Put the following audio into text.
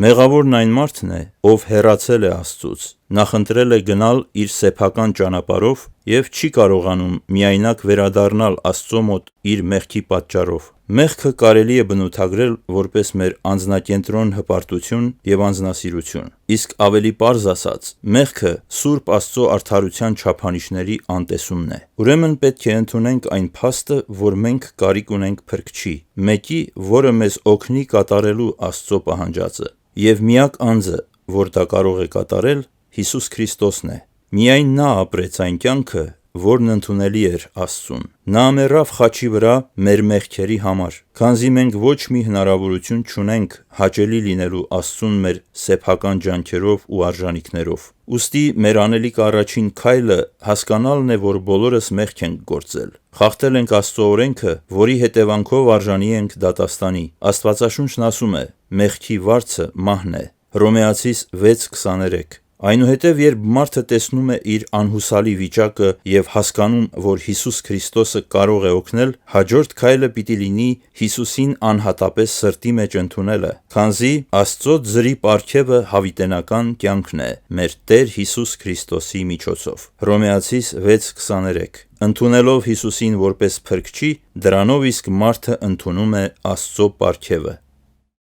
Մեղավորն այն մարդն է, ով հեռացել է Աստծուց, նախընտրել է գնալ իր սեփական ճանապարհով և չի կարողանում միայնակ վերադառնալ Աստծո մոտ իր մեղքի պատճառով։ Մեղքը կարելի է բնութագրել որպես մեր անձնակենտրոն հպարտություն և անձնասիրություն, իսկ ավելի պարզ ասած, մեղքը սուրբ Աստծո արդարության չափանիշների անտեսումն է։ Ուրեմն պետք է ընդունենք այն փաստը, որ մենք կարիք ունենք Փրկչի, մեկի, որը մեզ օգնի կատարելու Աստծո պահանջածը, և միակ անձը, որ դա կարող է կատարել, Հիսուս Քրիստոսն է։ Միայն նա ապրեց այն կյանքը, որն ընդունելի էր Աստծուն։ Նա մեռավ խաչի վրա մեր մեղքերի համար, քանզի մենք ոչ մի հնարավորություն չունենք հաճելի լինելու Աստծուն մեր սեփական ջանքերով ու արժանիքներով։ Ուստի մեր անելիք առաջին քայլը հասկանալն է, որ բոլորս մեղք ենք գործել, խախտել ենք Աստծո օրենքը, որի հետևանքով արժանի ենք դատաստանի։ Աստվածաշունչն ասում է. «Մեղքի վարձը մահն է» (Հռոմեացիս 6:23)։ Այնուհետև, երբ մարդը տեսնում է իր անհուսալի վիճակը և հասկանում, որ Հիսուս Քրիստոսը կարող է օգնել, հաջորդ քայլը պիտի լինի Հիսուսին անհատապես սրտի մեջ ընդունելը, քանզի Աստծո ձրի պարգևը հավիտենական կյանքն է մեր Տեր Հիսուս Քրիստոսի միջոցով (Հռոմեացիս 6:23)։ Ընդունելով Հիսուսին որպես Փրկչի, դրանով իսկ մարդը ընդունում է Աստծո պարգևը։